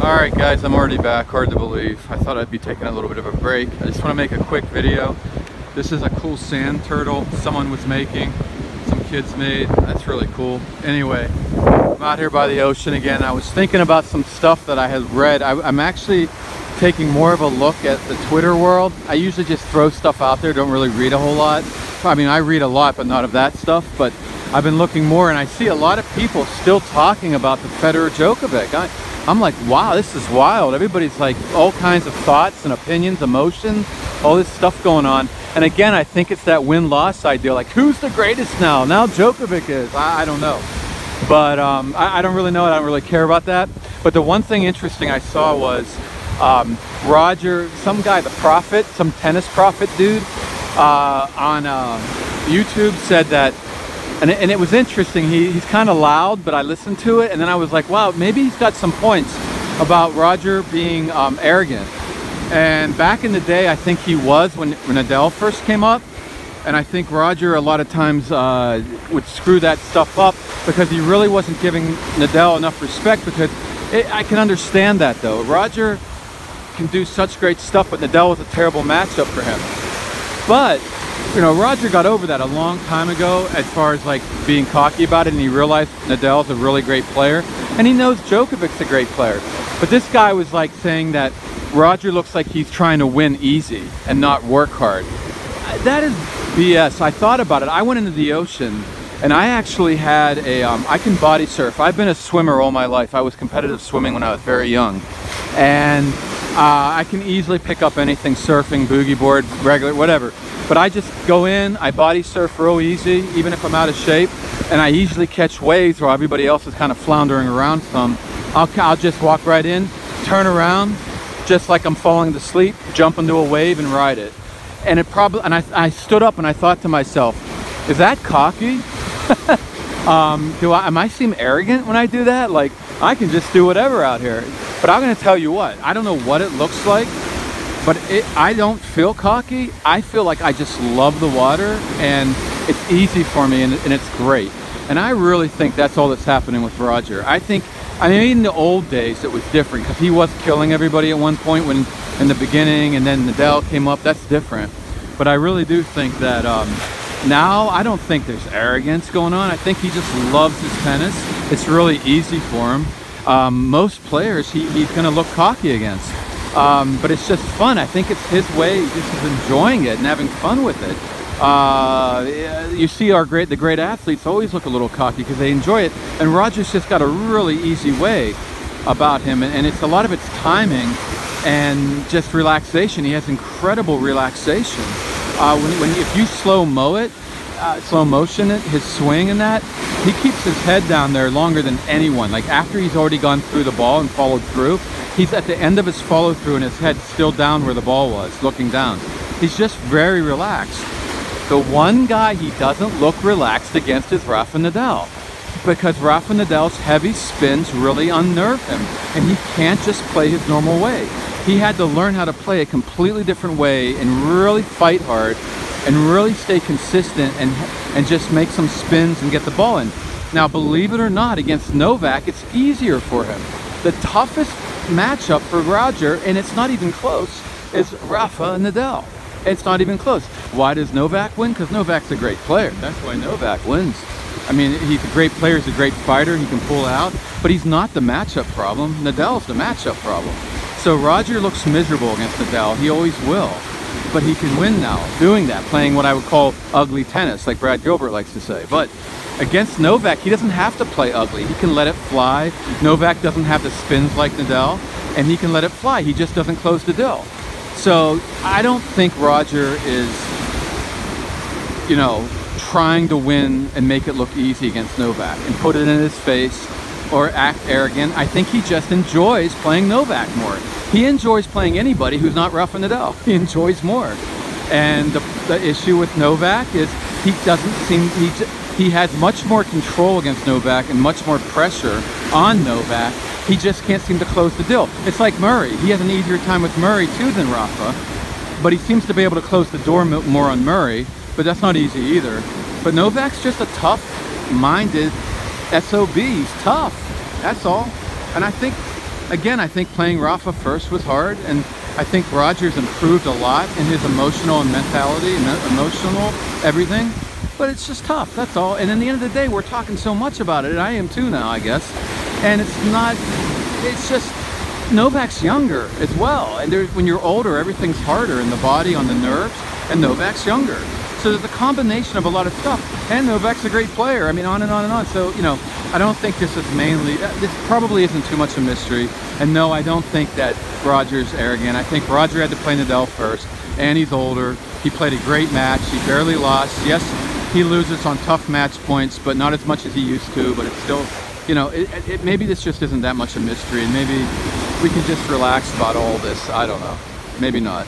Alright guys, I'm already back, hard to believe. I thought I'd be taking a little bit of a break. I just want to make a quick video. This is a cool sand turtle someone was making, some kids made. That's really cool. Anyway, I'm out here by the ocean again. I was thinking about some stuff that I had read. I'm actually taking more of a look at the Twitter world. I usually just throw stuff out there, don't really read a whole lot. I mean, I read a lot, but not of that stuff. But I've been looking more, and I see a lot of people still talking about the Federer-Djokovic. I'm like, wow, this is wild. Everybody's like all kinds of thoughts and opinions, emotions, all this stuff going on. And again, I think it's that win-loss idea. Like, who's the greatest now? Now Djokovic is. I don't know. But I don't really know. I don't really care about that. But the one thing interesting I saw was Roger, some guy, the Prophet, some tennis prophet dude, on YouTube said that, and it was interesting. He's kind of loud, but I listened to it, and then I was like, wow, maybe he's got some points about Roger being arrogant. And back in the day, I think he was when Nadal first came up, and I think Roger a lot of times would screw that stuff up because he really wasn't giving Nadal enough respect. Because I can understand that though. Roger can do such great stuff, but Nadal was a terrible matchup for him. But you know, Roger got over that a long time ago as far as like being cocky about it, and he realized Nadal's a really great player, and he knows Djokovic's a great player. But this guy was like saying that Roger looks like he's trying to win easy and not work hard. That is BS. I thought about it. I went into the ocean, and I actually had a, I can body surf. I've been a swimmer all my life. I was competitive swimming when I was very young. And I can easily pick up anything, surfing, boogie board, regular, whatever. But I just go in, I body surf real easy, even if I'm out of shape, and I usually catch waves while everybody else is kind of floundering around some. I'll just walk right in, turn around, just like I'm falling asleep, jump into a wave and ride it. And it probably, and I stood up and I thought to myself, is that cocky? Am I seem arrogant when I do that? Like, I can just do whatever out here. But I'm gonna tell you what, I don't know what it looks like, but I don't feel cocky. I feel like I just love the water, and it's easy for me, and it's great. And I really think that's all that's happening with Roger. I mean, in the old days, it was different, because he was killing everybody at one point when in the beginning, and then Nadal came up. That's different. But I really do think that now, I don't think there's arrogance going on. I think he just loves his tennis. It's really easy for him. Most players, he's going to look cocky against. But it's just fun. I think it's his way. He just is enjoying it and having fun with it. You see the great athletes always look a little cocky because they enjoy it. And Roger's just got a really easy way about him. And it's a lot of it's timing and just relaxation. He has incredible relaxation. If you slow motion it, his swing and that, he keeps his head down there longer than anyone. Like after he's already gone through the ball and followed through, he's at the end of his follow through and his head's still down where the ball was, looking down. He's just very relaxed. The one guy he doesn't look relaxed against is Rafa Nadal, because Rafa Nadal's heavy spins really unnerve him, and he can't just play his normal way. He had to learn how to play a completely different way and really fight hard and really stay consistent and just make some spins and get the ball in. Now, believe it or not, against Novak, it's easier for him. The toughest matchup for Roger, and it's not even close, is Rafa Nadal. It's not even close. Why does Novak win? Because Novak's a great player. That's why Novak wins. I mean, he's a great player, he's a great fighter, he can pull out, but he's not the matchup problem. Nadal's the matchup problem. So Roger looks miserable against Nadal. He always will. But he can win now, doing that, playing what I would call ugly tennis, like Brad Gilbert likes to say. But against Novak, he doesn't have to play ugly. He can let it fly. Novak doesn't have the spins like Nadal, and he can let it fly. He just doesn't close the deal. So I don't think Roger is, you know, trying to win and make it look easy against Novak and put it in his face or act arrogant. I think he just enjoys playing Novak more. He enjoys playing anybody who's not Rafa Nadal. He enjoys more. And the issue with Novak is he doesn't seem, he has much more control against Novak and much more pressure on Novak. He just can't seem to close the deal. It's like Murray. He has an easier time with Murray too than Rafa, but he seems to be able to close the door more on Murray, but that's not easy either. But Novak's just a tough-minded SOB. He's tough, that's all. And I think again, I think playing Rafa first was hard, and I think Roger's improved a lot in his emotional and mentality and emotional everything. But it's just tough, that's all. And in the end of the day, we're talking so much about it, and I am too now, I guess. And it's just, Novak's younger as well. And when you're older, everything's harder in the body, on the nerves, and Novak's younger. So there's a combination of a lot of stuff. And Novak's a great player. I mean, on and on and on. So, you know, I don't think this is mainly, this probably isn't too much a mystery. And no, I don't think that Roger's arrogant. I think Roger had to play Nadal first, and he's older. He played a great match. He barely lost. Yes, he loses on tough match points, but not as much as he used to. But it's still, you know, maybe this just isn't that much a mystery, and maybe we can just relax about all this. I don't know. Maybe not.